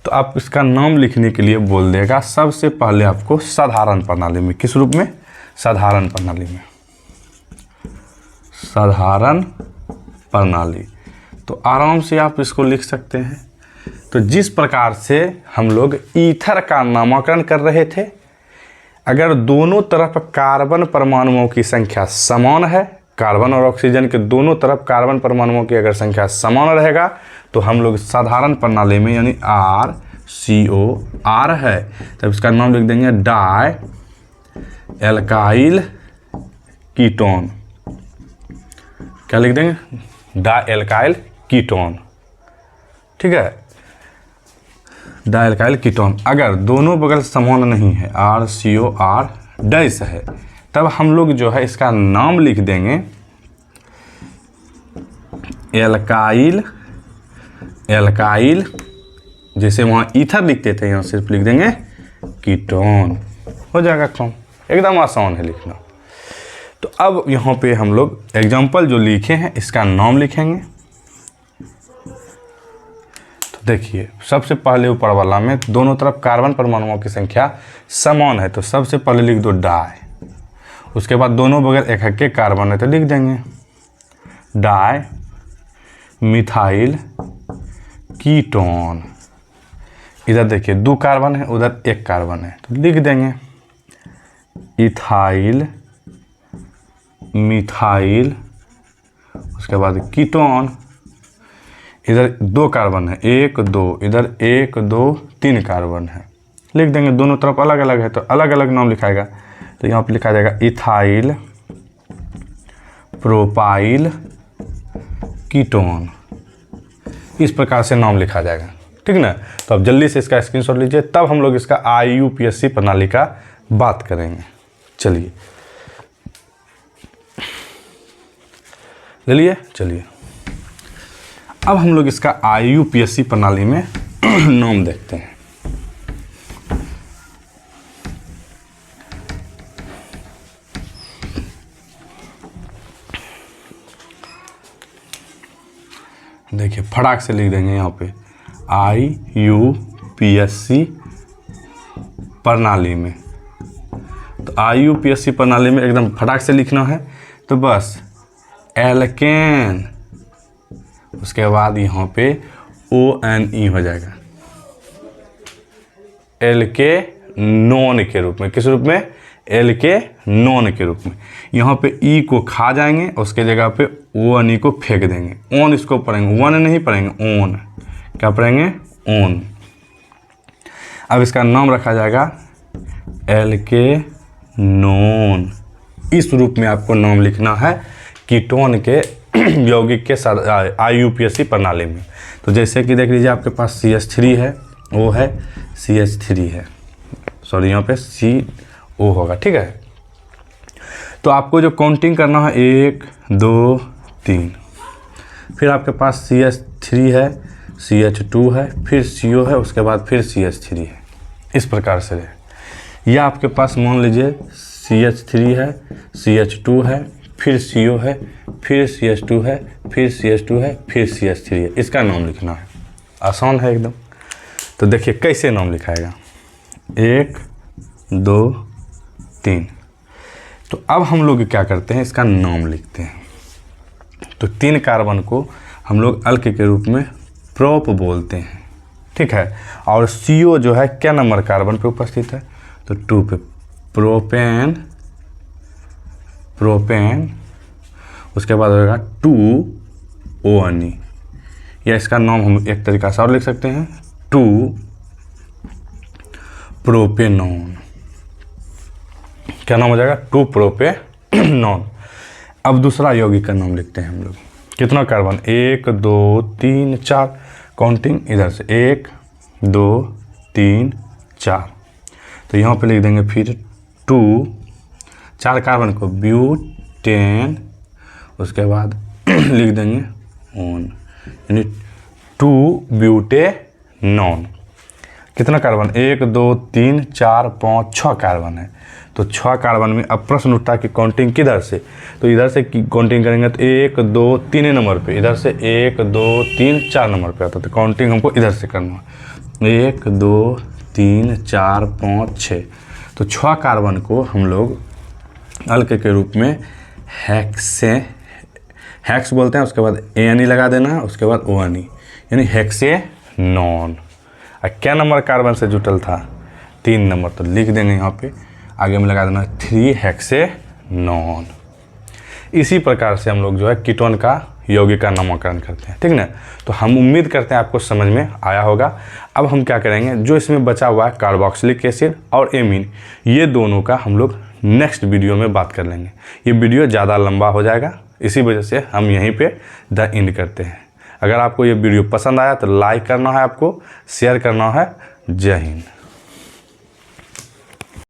तो आप इसका नाम लिखने के लिए बोल देगा सबसे पहले आपको साधारण प्रणाली में। किस रूप में? साधारण प्रणाली में। साधारण प्रणाली, तो आराम से आप इसको लिख सकते हैं। तो जिस प्रकार से हम लोग ईथर का नामकरण कर रहे थे, अगर दोनों तरफ कार्बन परमाणुओं की संख्या समान है, कार्बन और ऑक्सीजन के दोनों तरफ कार्बन परमाणुओं की अगर संख्या समान रहेगा, तो हम लोग साधारण प्रणाली में यानी RCOR है, तब इसका नाम लिख देंगे डाई एल्काइल कीटोन। क्या लिख देंगे? डाई एल्काइल कीटोन, ठीक है, डाई एल्काइल कीटोन। अगर दोनों बगल समान नहीं है, RCOR डैश है, तब हम लोग जो है इसका नाम लिख देंगे एल्काइल, जैसे वहाँ ईथर लिखते थे, यहाँ सिर्फ लिख देंगे कीटोन, हो जाएगा काम, एकदम आसान है लिखना। तो अब यहाँ पे हम लोग एग्जाम्पल जो लिखे हैं इसका नाम लिखेंगे। तो देखिए सबसे पहले ऊपर वाला में दोनों तरफ कार्बन परमाणुओं की संख्या समान है, तो सबसे पहले लिख दो डाई, उसके बाद दोनों बगल एक के कार्बन है तो लिख देंगे डाई मिथाइल कीटोन। इधर देखिए 2 कार्बन है, उधर 1 कार्बन है, तो लिख देंगे इथाइल मिथाइल, उसके बाद कीटोन। इधर 2 कार्बन है, 1 2, इधर 1 2 3 कार्बन है, लिख देंगे। दोनों तरफ अलग अलग है तो अलग अलग नाम लिखाएगा, तो यहाँ पे लिखा जाएगा इथाइल प्रोपाइल कीटोन, इस प्रकार से नाम लिखा जाएगा, ठीक ना। तो अब जल्दी से इसका स्क्रीनशॉट लीजिए, तब हम लोग इसका IUPAC प्रणाली का बात करेंगे। चलिए ले लिए, चलिए अब हम लोग इसका IUPAC प्रणाली में नाम देखते हैं। देखिए फटाक से लिख देंगे यहाँ पे IUPAC प्रणाली में। तो IUPAC प्रणाली में एकदम फटाक से लिखना है, तो बस एल्केन, उसके बाद यहाँ पे ONE हो जाएगा, एल्के नॉन के रूप में। किस रूप में? एल्के नॉन के रूप में। यहाँ पे ई को खा जाएंगे, उसके जगह पे ONE को फेंक देंगे, ओन इसको पढ़ेंगे, वन नहीं पढ़ेंगे, ओन। क्या पढ़ेंगे? ओन। अब इसका नाम रखा जाएगा एल्के नॉन, इस रूप में आपको नाम लिखना है कीटोन के यौगिक के IUPAC प्रणाली में। तो जैसे कि देख लीजिए आपके पास CH3 है, वो है CH3 है, सॉरी यहाँ पे CO होगा, ठीक है। तो आपको जो काउंटिंग करना है 1 2 3, फिर आपके पास CH3 है, CH2 है, फिर CO है, उसके बाद फिर CH3 है, इस प्रकार से है। या आपके पास मान लीजिए CH3 है, CH2 है, फिर CO है, फिर CH2 है, फिर CH2 है, फिर CH3 है, इसका नाम लिखना है। आसान है एकदम। तो देखिए कैसे नाम लिखाएगा, 1 2 3। तो अब हम लोग क्या करते हैं, इसका नाम लिखते हैं। तो 3 कार्बन को हम लोग अल्क के रूप में प्रोप बोलते हैं, ठीक है। और CO जो है क्या नंबर कार्बन पे उपस्थित है, तो 2 पे, प्रोपेन प्रोपेन, उसके बाद होगा 2ONE, या इसका नाम हम एक तरीका से और लिख सकते हैं 2-प्रोपेनॉन। क्या नाम हो जाएगा? 2-प्रोपेनॉन। अब दूसरा यौगिक का नाम लिखते हैं हम लोग। कितना कार्बन? 1 2 3 4, काउंटिंग इधर से 1 2 3 4। तो यहाँ पे लिख देंगे फिर 2, 4 कार्बन को ब्यूटेन, उसके बाद लिख देंगे ऑन, यानी 2-ब्यूटेनॉन। कितना कार्बन? 1 2 3 4 5 6 कार्बन है। तो 6 कार्बन में अब प्रश्न उठता है कि काउंटिंग किधर से, तो इधर से काउंटिंग करेंगे तो 1 2 3 नंबर पे, इधर से 1 2 3 4 नंबर पे आता है। तो काउंटिंग हमको इधर से करना है, 1 2 3 4 5 6। तो 6 कार्बन को हम लोग अल्क के रूप में हेक्स बोलते हैं, उसके बाद ANE लगा देना है, उसके बाद ONE, यानी हेक्सेनॉन। क्या नंबर कार्बन से जुटल था? 3 नंबर। तो लिख देंगे यहाँ पे, आगे में लगा देना 3 हेक्सेनॉन। इसी प्रकार से हम लोग जो है कीटोन का यौगिक का नामकरण करते हैं, ठीक ना। तो हम उम्मीद करते हैं आपको समझ में आया होगा। अब हम क्या करेंगे, जो इसमें बचा हुआ है कार्बोक्सिलिक एसिड और एमीन, ये दोनों का हम लोग नेक्स्ट वीडियो में बात कर लेंगे। ये वीडियो ज़्यादा लंबा हो जाएगा, इसी वजह से हम यहीं पे द एंड करते हैं। अगर आपको ये वीडियो पसंद आया तो लाइक करना है, आपको शेयर करना है। जय हिंद।